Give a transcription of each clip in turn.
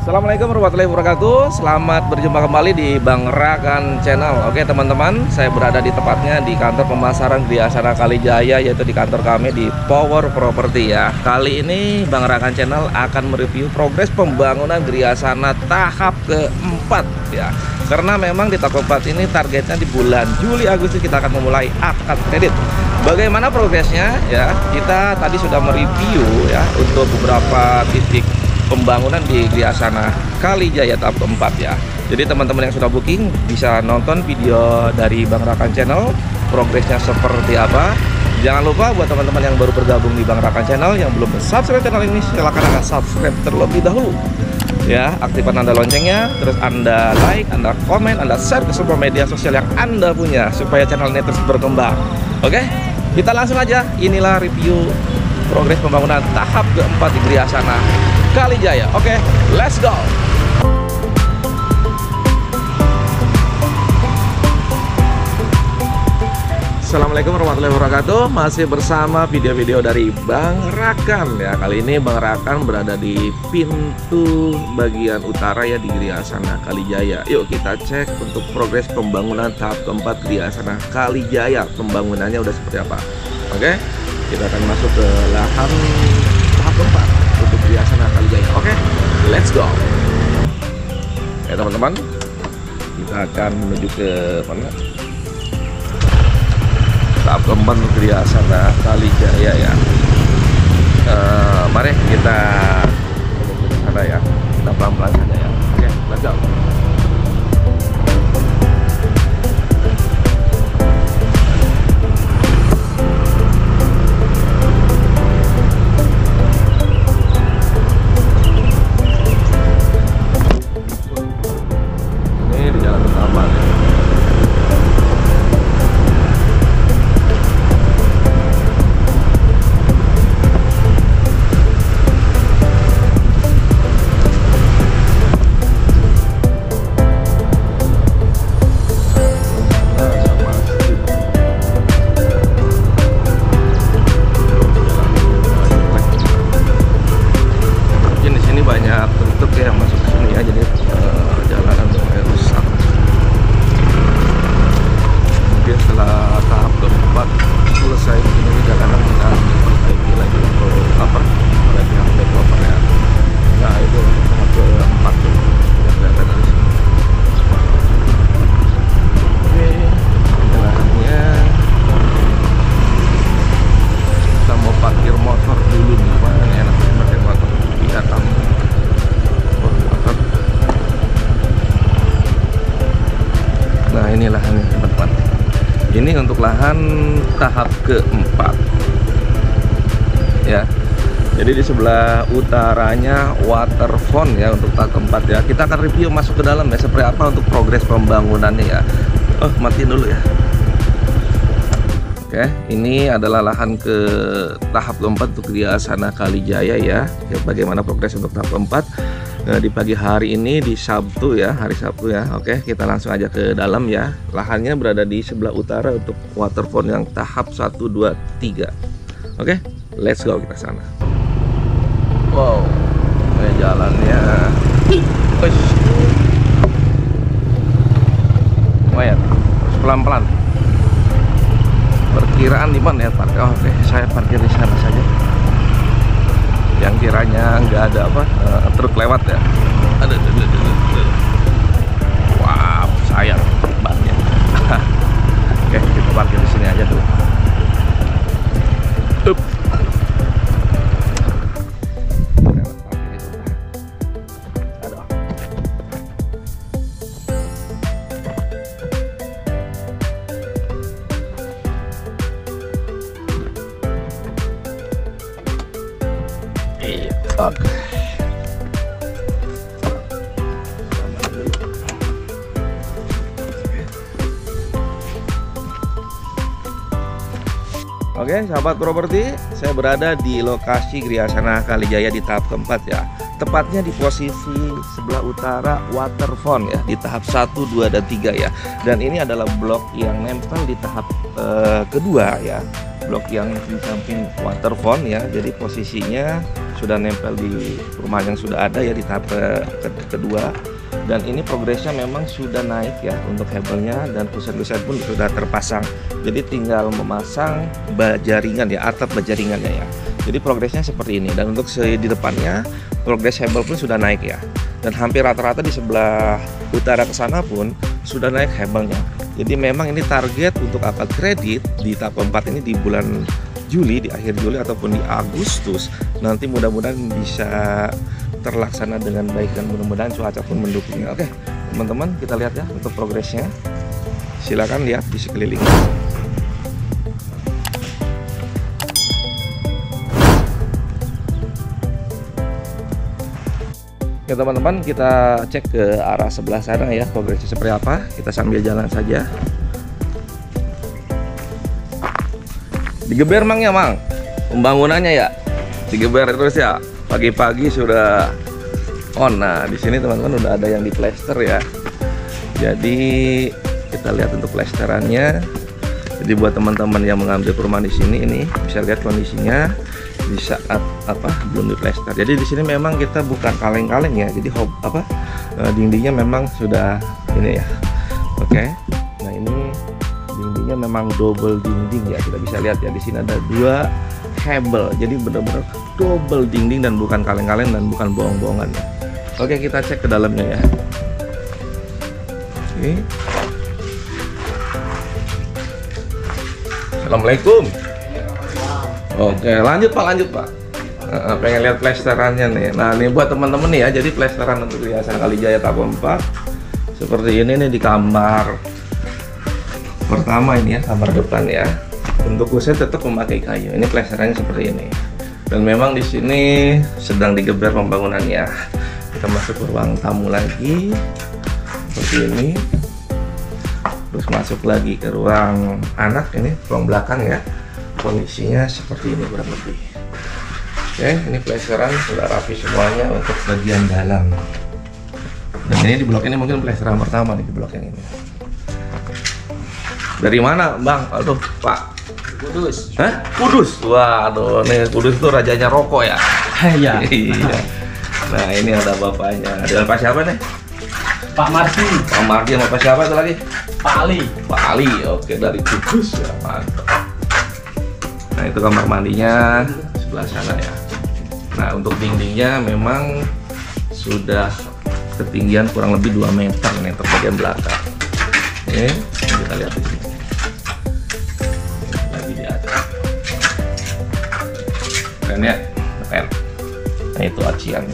Assalamualaikum warahmatullahi wabarakatuh. Selamat berjumpa kembali di Bang Rakan Channel. Oke teman-teman, saya berada di tepatnya di kantor pemasaran Griasana Kalijaya, yaitu di kantor kami di Power Property ya. Kali ini Bang Rakan Channel akan mereview progres pembangunan Griasana tahap keempat ya. Karena memang di tahap keempat ini targetnya di bulan Juli Agustus kita akan memulai akad kredit. Bagaimana progresnya ya? Kita tadi sudah mereview ya untuk beberapa titik pembangunan di Griasana Kalijaya tahap keempat ya. Jadi teman-teman yang sudah booking bisa nonton video dari Bang Rakan Channel, progresnya seperti apa. Jangan lupa buat teman-teman yang baru bergabung di Bang Rakan Channel yang belum subscribe channel ini, silahkan Anda subscribe terlebih dahulu ya. Aktifkan Anda loncengnya, terus Anda like, Anda komen, Anda share ke semua media sosial yang Anda punya supaya channel ini terus berkembang. Oke, kita langsung aja. Inilah review progres pembangunan tahap keempat di Griasana Kalijaya. Oke, let's go. Assalamualaikum warahmatullahi wabarakatuh. Masih bersama video-video dari Bang Rakan ya. Kali ini Bang Rakan berada di pintu bagian utara ya di Griasana Kalijaya. Yuk kita cek untuk progres pembangunan tahap keempat Griasana Kalijaya. Pembangunannya udah seperti apa? Oke, kita akan masuk ke lahan tahap keempat untuk Griasana Kalijaya. Oke, let's go. Ya teman-teman, kita akan menuju ke mana? Tahap keempat untuk Griasana Kalijaya ya. Mari kita menuju ke sana ya. Kita pelan-pelan saja ya. Oke, let's go. Ini lahannya teman-teman. Ini untuk lahan tahap keempat ya. Jadi di sebelah utaranya waterfront ya untuk tahap keempat ya. Kita akan review masuk ke dalam ya seperti apa untuk progres pembangunannya ya. Oh, matiin dulu ya. Oke, ini adalah lahan ke tahap keempat untuk Griasana Kalijaya ya. Bagaimana progres untuk tahap keempat? Nah, di pagi hari ini di Sabtu ya, hari Sabtu ya. Oke, kita langsung aja ke dalam ya. Lahannya berada di sebelah utara untuk waterfront yang tahap 1, 2, 3. Oke, let's go kita sana. Wow, ini jalannya. Lumayan, pelan-pelan. Perkiraan di mana ya parkir? Oh, oke, saya parkir di sana saja. Yang kiranya nggak ada apa truk lewat ya. Aduh. Wow, sayang banget. Oke, kita parkir di sini aja dulu. Oke, sahabat properti, saya berada di lokasi Griasana Kalijaya di tahap keempat ya. tepatnya di posisi sebelah utara waterfront ya, di tahap 1, 2, dan 3 ya. Dan ini adalah blok yang nempel di tahap kedua ya, blok yang di samping waterfront ya. Jadi posisinya sudah nempel di perumahan yang sudah ada ya di tahap kedua. Dan ini progresnya memang sudah naik ya untuk hebelnya, dan kusen-kusen pun sudah terpasang. Jadi tinggal memasang baja ringan ya, atap baja ringannya ya. Jadi progresnya seperti ini. Dan untuk di depannya progres hebel pun sudah naik ya. Dan hampir rata-rata di sebelah utara ke sana pun sudah naik hebelnya. Jadi memang ini target untuk akad kredit di tahap 4 ini di bulan Juli, di akhir Juli ataupun di Agustus. Nanti mudah-mudahan bisa terlaksana dengan baik dan mudah-mudahan cuaca pun mendukungnya. Oke, teman-teman, kita lihat ya untuk progresnya. Silakan lihat di sekeliling. Ya teman-teman, kita cek ke arah sebelah sana ya, progresnya seperti apa. Kita sambil jalan saja. Digeber mang ya mang, pembangunannya ya, digeber terus ya. Pagi-pagi sudah on. Nah di sini teman-teman udah ada yang di plester ya. Jadi kita lihat untuk plesterannya. Jadi buat teman-teman yang mengambil perumahan di sini, ini bisa lihat kondisinya di saat belum diplester. Jadi di sini memang kita bukan kaleng-kaleng ya. Jadi dindingnya memang sudah ini ya. Oke. Nah ini dindingnya memang double dinding ya. Kita bisa lihat ya di sini ada 2 hebel. Jadi benar-benar double dinding dan bukan kaleng-kaleng dan bukan bohong-bohongan ya. Oke, kita cek ke dalamnya ya. Oke. Assalamualaikum. Oke, lanjut Pak. Pengen lihat plesterannya nih. Nah, ini buat teman-teman nih ya. Jadi plesteran untuk Yayasan Kalijaya tahap 4 seperti ini nih di kamar pertama ini ya, kamar depan ya. Untuk kusen tetap memakai kayu. Ini plesterannya seperti ini. Dan memang di sini sedang digeber pembangunannya. Kita masuk ke ruang tamu lagi seperti ini. Terus masuk lagi ke ruang anak, ini ruang belakang ya. Kondisinya seperti ini kurang lebih. Oke, ini plesteran sudah rapi semuanya untuk bagian dalam. Dan ini di blok ini mungkin plesteran pertama nih di blok yang ini. Dari mana, Bang? Aduh, Pak. Kudus. Hah? Kudus. Waduh, nih Kudus itu rajanya rokok ya. Iya. Iya. Nah, ini ada bapaknya. Dengan Pak siapa nih? Pak Mardi. Pak Mardi sama Pak siapa itu lagi? Pak Ali. Pak Ali. Oke, dari Kudus ya, mantap. Nah, itu kamar mandinya sebelah sana ya. Nah, untuk dindingnya memang sudah ketinggian kurang lebih 2 meter nih untuk bagian belakang. Oke, kita lihat di sini. Lagi di atas. Keren ya? Keren. Nah, itu acian.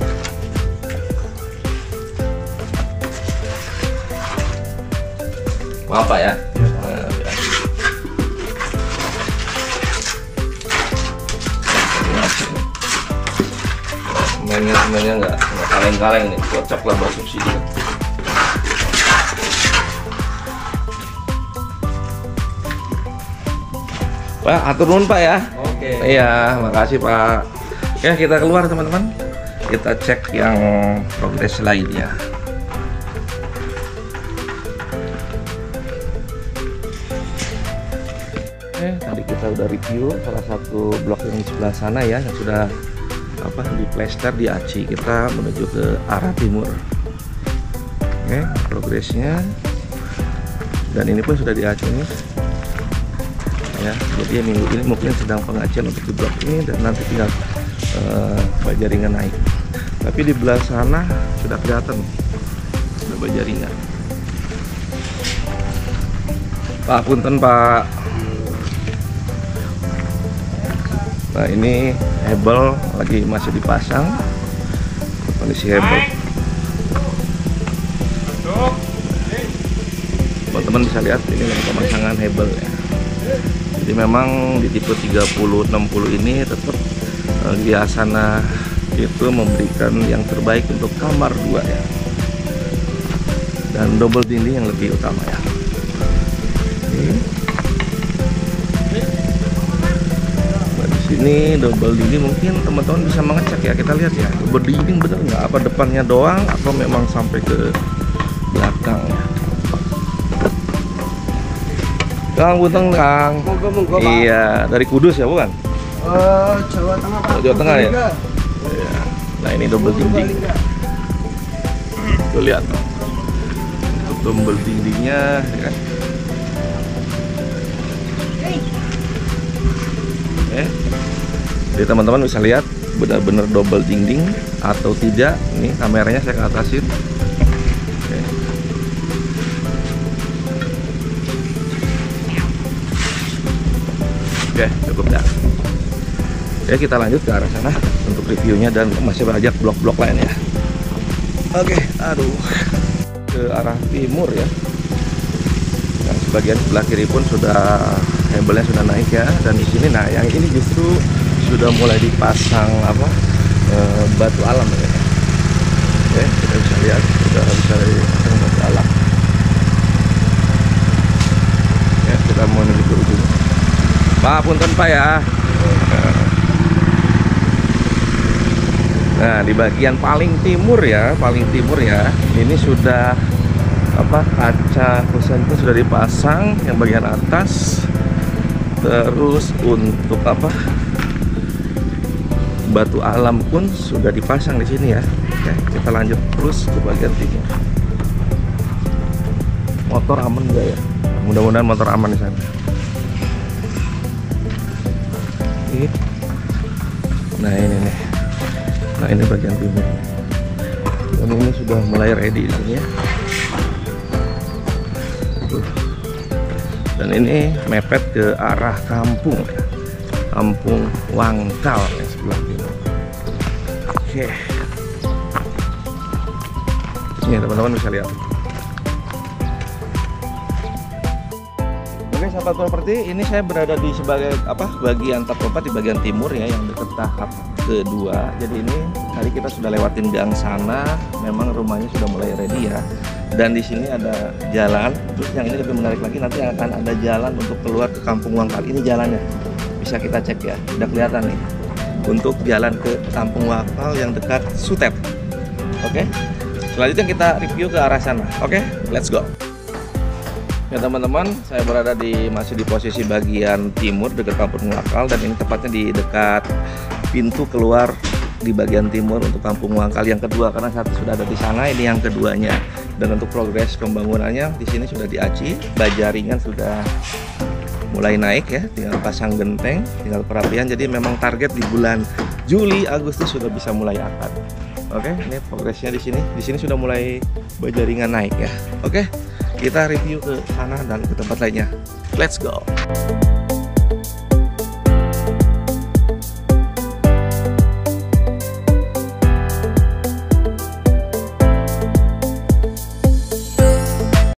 Maaf Pak ya. Semennya nggak kaleng-kaleng nih, cocok lah buat subsidi. Pak, atur nuhun Pak ya. Oke. Iya, makasih Pak. Oke, kita keluar teman-teman. Kita cek yang progres lainnya. Oke, tadi kita udah review salah satu blok yang di sebelah sana ya, yang sudah di plester di aci. Kita menuju ke arah timur. Oke, progresnya. Dan ini pun sudah di aci nih. Ya, jadi minggu ini mungkin sedang pengajian untuk di blok ini, dan nanti tinggal baja ringan naik. Tapi di belah sana sudah kelihatan sudah baja ringan. Pak punten Pak. Nah ini hebel lagi masih dipasang, kondisi hebel. Teman-teman bisa lihat ini pemasangan hebel ya. Jadi memang di tipe 30-60 ini tetap Yayasan itu memberikan yang terbaik untuk kamar 2 ya. Dan double dinding yang lebih utama ya. Nah, di Ini double dinding, mungkin teman-teman bisa mengecek ya. Kita lihat ya, double dinding bener nggak? Apa depannya doang atau memang sampai ke belakang? Kang Bunteng, Kang. Monggo, Pak. Iya, dari Kudus ya, bukan? Jawa Tengah, Pak. Jawa Tengah ya? Iya. Nah, ini double dinding. Tuh lihat. Untuk double dindingnya ya kan. Jadi teman-teman bisa lihat benar-benar double dinding atau tidak. Ini kameranya saya ke atasin. Oke, cukup dah. Ya, kita lanjut ke arah sana untuk reviewnya dan masih banyak blok-blok lain ya. Oke, aduh, ke arah timur ya. Yang sebagian sebelah kiri pun sudah kabelnya sudah naik ya. Dan di sini, nah yang ini justru sudah mulai dipasang apa batu alam ya. Oke, kita bisa lihat sudah bisa dipasang batu alam. Ya, kita mau menuju ke ujung. Pak, punten Pak ya. Nah, di bagian paling timur ya, ini sudah apa, kaca kusen itu sudah dipasang yang bagian atas. Terus untuk apa, batu alam pun sudah dipasang di sini ya. Oke, kita lanjut terus ke bagian timur. Motor aman enggak ya? Mudah-mudahan motor aman di sana. Nah ini nih, nah ini bagian timur dan ini sudah mulai ready di sini ya. Dan ini mepet ke arah kampung ya. Kampung Wangkal ya, sebelah timur. Oke, ini teman-teman bisa lihat. Oke sahabat properti, ini saya berada di sebagai apa, bagian top 4 di bagian timur ya, yang dekat tahap kedua. Jadi ini tadi kita sudah lewatin gang sana, memang rumahnya sudah mulai ready ya. Dan di sini ada jalan. Terus yang ini lebih menarik lagi, nanti akan ada jalan untuk keluar ke Kampung Wangkal. Ini jalannya bisa kita cek ya, udah kelihatan nih untuk jalan ke Kampung Wangkal yang dekat Sutet. Oke, selanjutnya kita review ke arah sana. Oke, let's go. Ya teman-teman, saya berada masih di posisi bagian timur dekat Kampung Wangkal, dan ini tepatnya di dekat pintu keluar di bagian timur untuk Kampung Wangkal yang kedua, karena satu sudah ada di sana, ini yang keduanya. Dan untuk progres pembangunannya di sini sudah diaci, bajaringan sudah mulai naik ya, tinggal pasang genteng, tinggal perapian. Jadi memang target di bulan Juli Agustus sudah bisa mulai akad. Oke, ini progresnya di sini. Di sini sudah mulai bajaringan naik ya. Oke. Kita review ke sana dan ke tempat lainnya. Let's go.